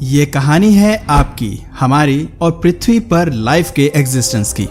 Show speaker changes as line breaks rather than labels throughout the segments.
ये कहानी है आपकी, हमारी और पृथ्वी पर लाइफ के एग्जिस्टेंस की।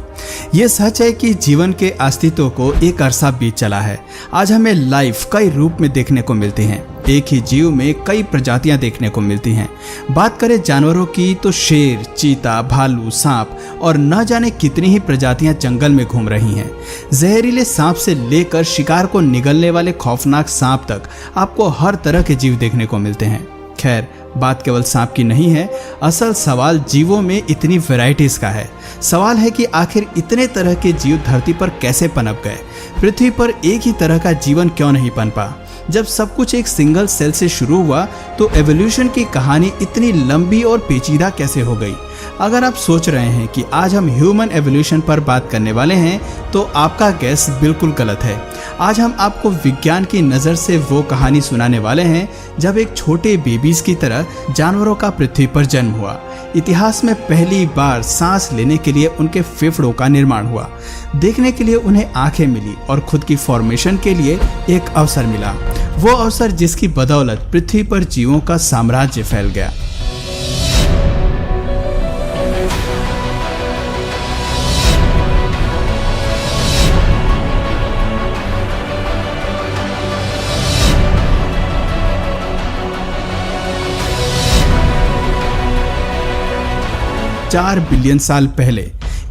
ये सच है कि जीवन के अस्तित्व को एक अरसा बीत चला है। आज हमें लाइफ कई रूप में देखने को मिलती हैं। एक ही जीव में कई प्रजातियां देखने को मिलती हैं। बात करें जानवरों की तो शेर, चीता, भालू, सांप और न जाने कितनी ही प्रजातियां जंगल में घूम रही हैं। जहरीले सांप से लेकर शिकार को निगलने वाले खौफनाक सांप तक आपको हर तरह के जीव देखने को मिलते हैं। खैर, बात केवल सांप की नहीं है, असल सवाल जीवों में इतनी वैरायटीज का है। सवाल है कि आखिर इतने तरह के जीव धरती पर कैसे पनप गए? पृथ्वी पर एक ही तरह का जीवन क्यों नहीं पनपा? जब सब कुछ एक सिंगल सेल से शुरू हुआ तो एवोल्यूशन की कहानी इतनी लंबी और पेचीदा कैसे हो गई? अगर आप सोच रहे हैं कि आज हम ह्यूमन एवोल्यूशन पर बात करने वाले हैं तो आपका गैस बिल्कुल गलत है। आज हम आपको विज्ञान की नज़र से वो कहानी सुनाने वाले हैं जब एक छोटे बेबीज की तरह जानवरों का पृथ्वी पर जन्म हुआ। इतिहास में पहली बार सांस लेने के लिए उनके फेफड़ों का निर्माण हुआ, देखने के लिए उन्हें आंखें मिली और खुद की फॉर्मेशन के लिए एक अवसर मिला। वो अवसर जिसकी बदौलत पृथ्वी पर जीवों का साम्राज्य फैल गया। चार बिलियन साल पहले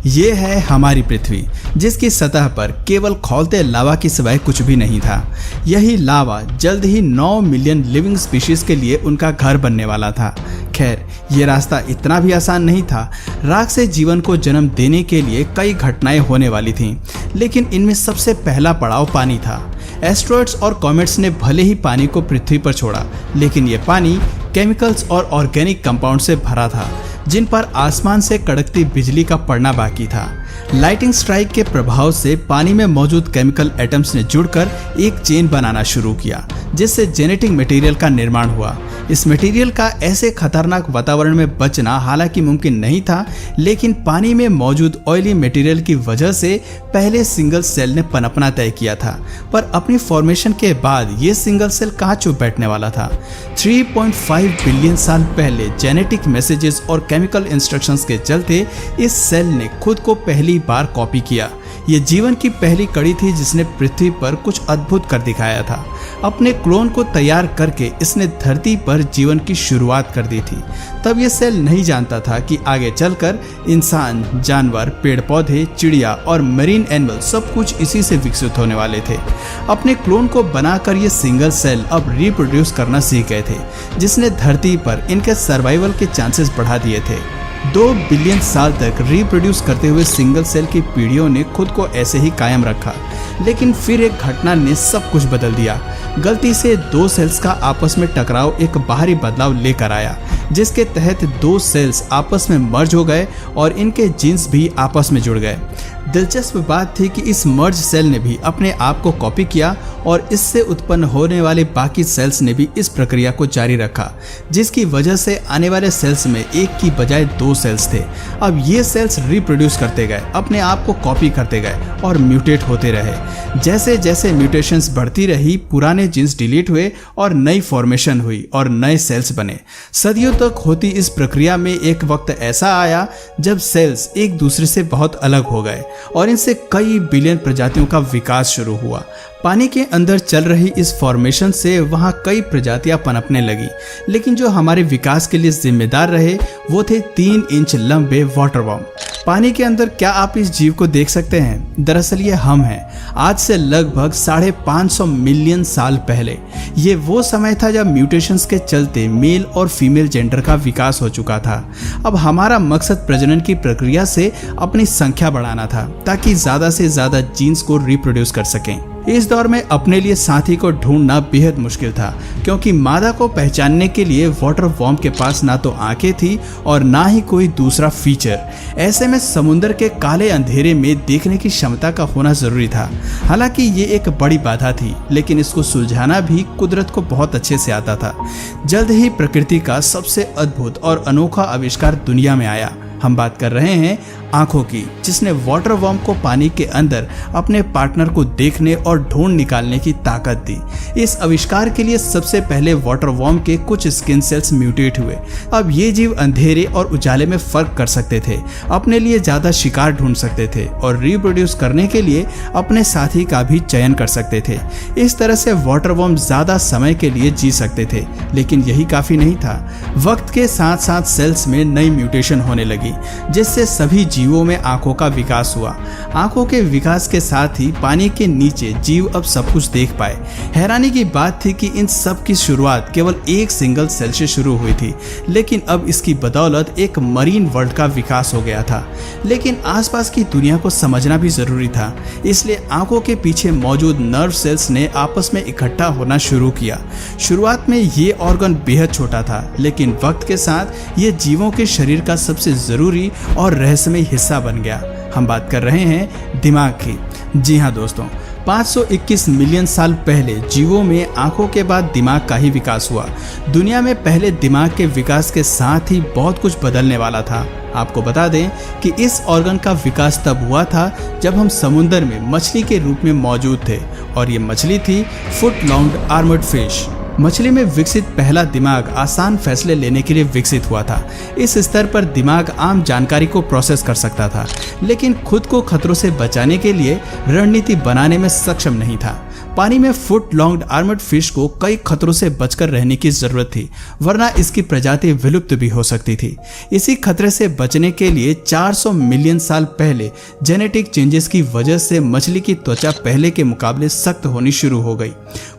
ये है हमारी पृथ्वी, जिसकी सतह पर केवल खौलते लावा के सिवाय कुछ भी नहीं था। यही लावा जल्द ही 9 मिलियन लिविंग स्पीशीज के लिए उनका घर बनने वाला था। खैर, ये रास्ता इतना भी आसान नहीं था। राख से जीवन को जन्म देने के लिए कई घटनाएं होने वाली थीं, लेकिन इनमें सबसे पहला पड़ाव पानी था। एस्ट्रॉइड्स और कॉमेट्स ने भले ही पानी को पृथ्वी पर छोड़ा, लेकिन ये पानी केमिकल्स और ऑर्गेनिक कंपाउंड से भरा था, जिन पर आसमान से कड़कती बिजली का पड़ना बाकी था। लाइटिंग स्ट्राइक के प्रभाव से पानी में मौजूद केमिकल एटम्स ने जुड़कर एक चेन बनाना शुरू किया, जिससे जेनेटिक मटेरियल का निर्माण हुआ। इस मटेरियल का ऐसे खतरनाक वातावरण में बचना हालांकि मुमकिन नहीं था, लेकिन पानी में मौजूद ऑयली मटेरियल की वजह से पहले सिंगल सेल ने पनपना तय किया था। पर अपनी फॉर्मेशन के बाद ये सिंगल सेल कहाँ चुप बैठने वाला था? 3.5 बिलियन साल पहले जेनेटिक मैसेजेस और केमिकल इंस्ट्रक्शंस के चलते इस सेल ने खुद को पहली बार कॉपी किया। ये जीवन की पहली कड़ी थी जिसने पृथ्वी पर कुछ अद्भुत कर दिखाया था। अपने क्लोन को तैयार करके इसने धरती पर जीवन की शुरुआत कर दी थी। तब ये सेल नहीं जानता था कि आगे चलकर इंसान, जानवर, पेड़ पौधे, चिड़िया और मरीन एनिमल सब कुछ इसी से विकसित होने वाले थे। अपने क्लोन को बनाकर ये सिंगल सेल अब रिप्रोड्यूस करना सीख गए थे, जिसने धरती पर इनके सर्वाइवल के चांसेस बढ़ा दिए थे। 2 बिलियन साल तक रिप्रोड्यूस करते हुए सिंगल सेल की पीढ़ियों ने खुद को ऐसे ही कायम रखा, लेकिन फिर एक घटना ने सब कुछ बदल दिया। गलती से 2 सेल्स का आपस में टकराव एक बाहरी बदलाव लेकर आया, जिसके तहत 2 सेल्स आपस में मर्ज हो गए और इनके जीन्स भी आपस में जुड़ गए। दिलचस्प बात थी कि इस मर्ज सेल ने भी अपने आप को कॉपी किया और इससे उत्पन्न होने वाले बाकी सेल्स ने भी इस प्रक्रिया को जारी रखा, जिसकी वजह से आने वाले सेल्स में एक की बजाय 2 सेल्स थे। अब ये सेल्स रिप्रोड्यूस करते गए, अपने आप को कॉपी करते गए और म्यूटेट होते रहे। जैसे जैसे म्यूटेशंस बढ़ती रही, पुराने जीन्स डिलीट हुए और नई फॉर्मेशन हुई और नए सेल्स बने। सदियों तक होती इस प्रक्रिया में एक वक्त ऐसा आया जब सेल्स एक दूसरे से बहुत अलग हो गए और इनसे कई बिलियन प्रजातियों का विकास शुरू हुआ। पानी के अंदर चल रही इस फॉर्मेशन से वहाँ कई प्रजातियां पनपने लगी, लेकिन जो हमारे विकास के लिए जिम्मेदार रहे वो थे 3 इंच लंबे वाटर वर्म। पानी के अंदर क्या आप इस जीव को देख सकते हैं? दरअसल ये हम हैं। आज से लगभग 550 मिलियन साल पहले। ये वो समय था जब म्यूटेशंस के चलते मेल और फीमेल जेंडर का विकास हो चुका था। अब हमारा मकसद प्रजनन की प्रक्रिया से अपनी संख्या बढ़ाना था, ताकि ज्यादा से ज्यादा जीन्स को रिप्रोड्यूस कर सकें। इस दौर में अपने लिए साथी को ढूंढना बेहद मुश्किल था, क्योंकि मादा को पहचानने के लिए वाटर वर्म के पास ना तो आंखें थी और ना ही कोई दूसरा फीचर। ऐसे में समुद्र के काले अंधेरे में देखने की क्षमता का होना जरूरी था। हालांकि ये एक बड़ी बाधा थी, लेकिन इसको सुलझाना भी कुदरत को बहुत अच्छे से आता था। जल्द ही प्रकृति का सबसे अद्भुत और अनोखा आविष्कार दुनिया में आया। हम बात कर रहे हैं आंखों की, जिसने वाटर वर्म को पानी के अंदर अपने पार्टनर को देखने और ढूंढ निकालने की ताकत दी। इस आविष्कार के लिए सबसे पहले वाटर वर्म के कुछ स्किन सेल्स म्यूटेट हुए। अब ये जीव अंधेरे और उजाले में फर्क कर सकते थे, अपने लिए ज्यादा शिकार ढूंढ सकते थे और रिप्रोड्यूस करने के लिए अपने साथी का भी चयन कर सकते थे। इस तरह से वाटर वर्म ज्यादा समय के लिए जी सकते थे। लेकिन यही काफी नहीं था। वक्त के साथ साथ सेल्स में नई म्यूटेशन होने लगी, जिससे सभी जीवों में आंखों का विकास हुआ। आंखों के विकास के साथ ही पानी के नीचे जीव अब सब कुछ देख पाए। हैरानी की बात थी कि इन सब की शुरुआत केवल एक सिंगल सेल से शुरू हुई थी, लेकिन अब इसकी बदौलत एक मरीन वर्ल्ड का विकास हो गया था। लेकिन आसपास की दुनिया को समझना भी जरूरी था, इसलिए आंखों के पीछे मौजूद नर्व सेल्स ने आपस में इकट्ठा होना शुरू किया। शुरुआत में ये ऑर्गन बेहद छोटा था, लेकिन वक्त के साथ ये जीवों के शरीर का सबसे जरूरी और रहस्यमय हिस्सा बन गया। हम बात कर रहे हैं दिमाग की। जी हाँ दोस्तों, 521 मिलियन साल पहले जीवों में आंखों के बाद दिमाग का ही विकास हुआ। दुनिया में पहले दिमाग के विकास के साथ ही बहुत कुछ बदलने वाला था। आपको बता दें कि इस ऑर्गन का विकास तब हुआ था जब हम समुद्र में मछली के रूप में मौजूद थे, और ये मछली थी फुट लॉन्ग आर्मर्ड फिश। मछली में विकसित पहला दिमाग आसान फैसले लेने के लिए विकसित हुआ था। इस स्तर पर दिमाग आम जानकारी को प्रोसेस कर सकता था, लेकिन खुद को खतरों से बचाने के लिए रणनीति बनाने में सक्षम नहीं था। पानी में फुट लॉन्ग आर्मर्ड फिश को कई खतरों से बचकर रहने की जरूरत थी, वरना इसकी प्रजाति विलुप्त भी हो सकती थी। इसी खतरे से बचने के लिए 400 मिलियन साल पहले जेनेटिक चेंजेस की वजह से मछली की त्वचा पहले के मुकाबले सख्त होनी शुरू हो गई।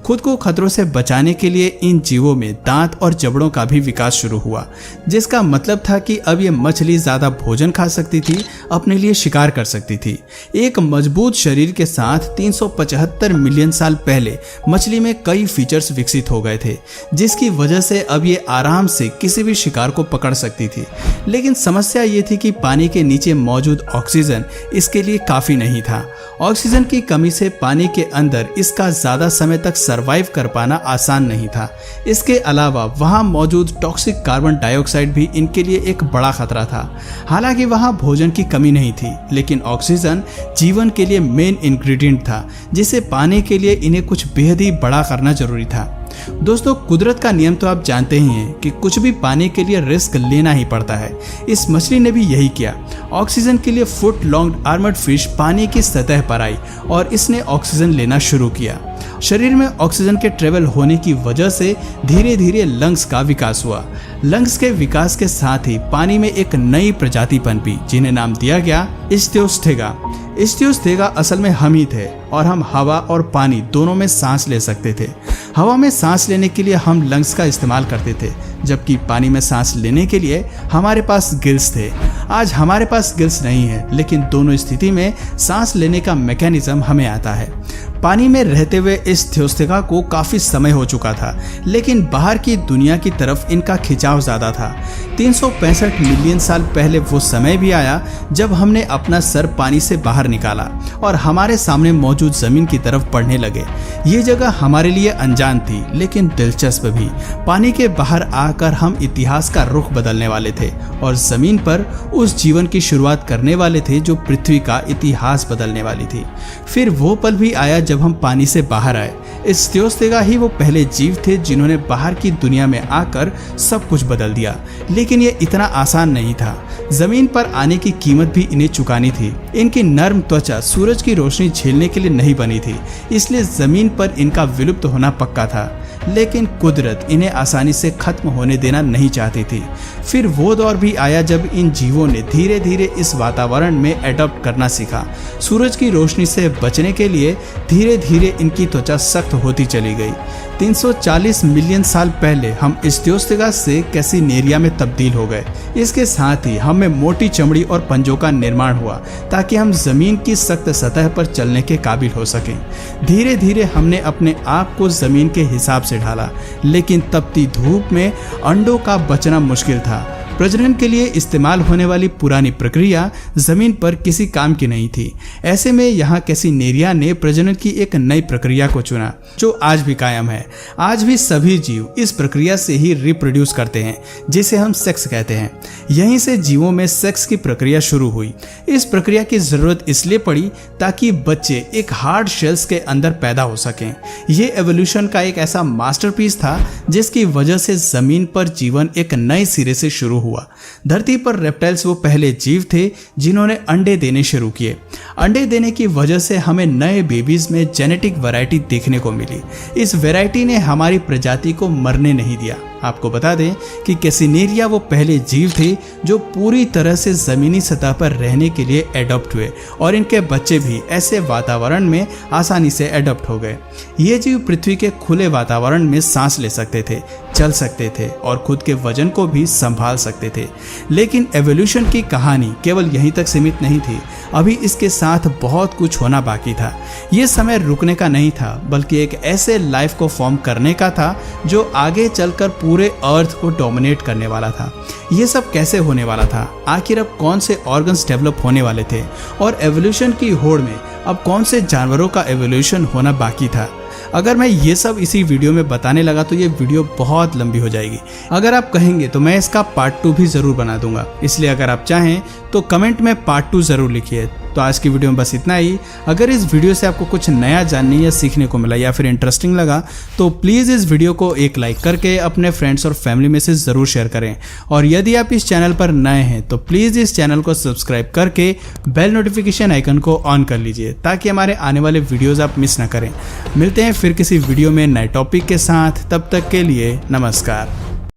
खुद को खतरों से बचाने के लिए इन जीवों में दांत और जबड़ों का भी विकास शुरू हुआ, जिसका मतलब था कि अब ये मछली ज्यादा भोजन खा सकती थी, अपने लिए शिकार कर सकती थी। एक मजबूत शरीर के साथ 375 मिलियन साल पहले मछली में कई फीचर्स विकसित हो गए थे, जिसकी वजह से अब ये आराम से किसी भी शिकार को पकड़ सकती थी। लेकिन समस्या ये थी कि पानी के नीचे मौजूद ऑक्सीजन इसके लिए काफी नहीं था। ऑक्सीजन की कमी से पानी के अंदर इसका ज्यादा समय तक सरवाइव कर पाना आसान नहीं था। इसके अलावा वहां मौजूद टॉक्सिक कार्बन डाइऑक्साइड भी इनके लिए एक बड़ा खतरा था। हालांकि वहां भोजन की कमी नहीं थी, लेकिन ऑक्सीजन जीवन के लिए मेन इंग्रेडिएंट था, जिसे पाने के लिए इन्हें कुछ बेहद ही बड़ा करना जरूरी था। दोस्तों, कुदरत का नियम तो आप जानते ही हैं कि कुछ भी पाने के लिए रिस्क लेना ही पड़ता है। इस मछली ने भी यही किया। ऑक्सीजन के लिए फुट लॉन्ग आर्मर्ड फिश पानी की सतह पर आई और इसने ऑक्सीजन लेना शुरू किया। शरीर में ऑक्सीजन के ट्रेवल होने की वजह से धीरे धीरे लंग्स का विकास हुआ। लंग्स के विकास के साथ ही पानी में एक नई प्रजाति पनपी, जिन्हें नाम दिया गया इस्थियोस्थेगा। इस्थियोस्थेगा असल में हम ही थे, और हम हवा और पानी दोनों में सांस ले सकते थे। हवा में सांस लेने के लिए हम लंग्स का इस्तेमाल करते थे, जबकि पानी में सांस लेने के लिए हमारे पास गिल्स थे। आज हमारे पास गिल्स नहीं है, लेकिन दोनों स्थिति में सांस लेने का मैकेनिज्म हमें आता है। पानी में रहते हुए इस इस्थियोस्थेगा को काफी समय हो चुका था, लेकिन बाहर की दुनिया की तरफ इनका खिंचाव ज्यादा था। 365 मिलियन साल पहले वो समय भी आया जब हमने अपना सर पानी से बाहर निकाला और हमारे सामने मौजूद जमीन की तरफ बढ़ने लगे। ये जगह हमारे लिए अनजान थी, लेकिन दिलचस्प भी। पानी के बाहर आकर हम इतिहास का रुख बदलने वाले थे और जमीन पर उस जीवन की शुरुआत करने वाले थे जो पृथ्वी का इतिहास बदलने वाली थी। फिर वो पल भी आया जब हम पानी से बाहर आए। इस्थियोस्थेगा ही वो पहले जीव थे जिन्होंने बाहर की दुनिया में आकर सब कुछ बदल दिया। लेकिन ये इतना आसान नहीं था। जमीन पर आने की कीमत भी इन्हें चुकानी थी। इनकी नर्म त्वचा सूरज की रोशनी झेलने के लिए नहीं बनी थी, इसलिए जमीन पर इनका विलुप्त होना पक्का था। लेकिन कुदरत इन्हें आसानी से खत्म होने देना नहीं चाहती थी। फिर वो दौर भी आया जब इन जीवों ने धीरे धीरे इस वातावरण में एडॉप्ट करना सीखा। सूरज की रोशनी से बचने के लिए धीरे धीरे इनकी त्वचा सख्त होती चली गई। 340 मिलियन साल पहले हम इस्थियोस्थेगा से कैसिनेरिया में तब्दील हो गए। इसके साथ ही हमें मोटी चमड़ी और पंजों का निर्माण हुआ ताकि हम जमीन की सख्त सतह पर चलने के काबिल हो सकें। धीरे धीरे हमने अपने आप को जमीन के हिसाब से ढाला, लेकिन तपती धूप में अंडों का बचना मुश्किल था। प्रजनन के लिए इस्तेमाल होने वाली पुरानी प्रक्रिया जमीन पर किसी काम की नहीं थी। ऐसे में यहाँ कैसिनेरिया ने प्रजनन की एक नई प्रक्रिया को चुना जो आज भी कायम है। आज भी सभी जीव इस प्रक्रिया से ही रिप्रोड्यूस करते हैं, जिसे हम सेक्स कहते हैं। यहीं से जीवों में सेक्स की प्रक्रिया शुरू हुई। इस प्रक्रिया की जरूरत इसलिए पड़ी ताकि बच्चे एक हार्ड शेल्स के अंदर पैदा हो सकें। ये एवोल्यूशन का एक ऐसा मास्टरपीस था जिसकी वजह से जमीन पर जीवन एक नए सिरे से शुरू हुआ। धरती पर रेप्टाइल्स वो पहले जीव थे जिन्होंने अंडे देने शुरू किए। अंडे देने की वजह से हमें नए बेबीज में जेनेटिक वैरायटी देखने को मिली। इस वैरायटी ने हमारी प्रजाति को मरने नहीं दिया। आपको बता दें कि कैसिनेरिया वो पहले जीव थे जो पूरी तरह से जमीनी सतह पर रहने के लिए एडॉप्ट हुए और इनके बच्चे भी ऐसे वातावरण में आसानी से एडॉप्ट हो गए। ये जीव पृथ्वी के खुले वातावरण में सांस ले सकते थे, चल सकते थे और खुद के वजन को भी संभाल सकते थे। लेकिन एवोल्यूशन की कहानी केवल यहीं तक सीमित नहीं थी। अभी इसके साथ बहुत कुछ होना बाकी था। ये समय रुकने का नहीं था, बल्कि एक ऐसे लाइफ को फॉर्म करने का था जो आगे चलकर पूरे अर्थ को डोमिनेट करने वाला था। ये सब कैसे होने वाला था? आखिर अब कौन से ऑर्गन्स डेवलप होने वाले थे? और एवोल्यूशन की होड़ में अब कौन से जानवरों का एवोल्यूशन होना बाकी था? अगर मैं ये सब इसी वीडियो में बताने लगा तो ये वीडियो बहुत लंबी हो जाएगी। अगर आप कहेंगे तो मैं इसका पार्ट 2 भी ज़रूर बना दूंगा। इसलिए अगर आप चाहें तो कमेंट में पार्ट 2 ज़रूर लिखिए। तो आज की वीडियो में बस इतना ही। अगर इस वीडियो से आपको कुछ नया जानने या सीखने को मिला या फिर इंटरेस्टिंग लगा तो प्लीज़ इस वीडियो को एक लाइक करके अपने फ्रेंड्स और फैमिली में से ज़रूर शेयर करें। और यदि आप इस चैनल पर नए हैं तो प्लीज़ इस चैनल को सब्सक्राइब करके बेल नोटिफिकेशन आइकन को ऑन कर लीजिए ताकि हमारे आने वाले वीडियोज़ आप मिस ना करें। मिलते हैं फिर किसी वीडियो में नए टॉपिक के साथ। तब तक के लिए नमस्कार।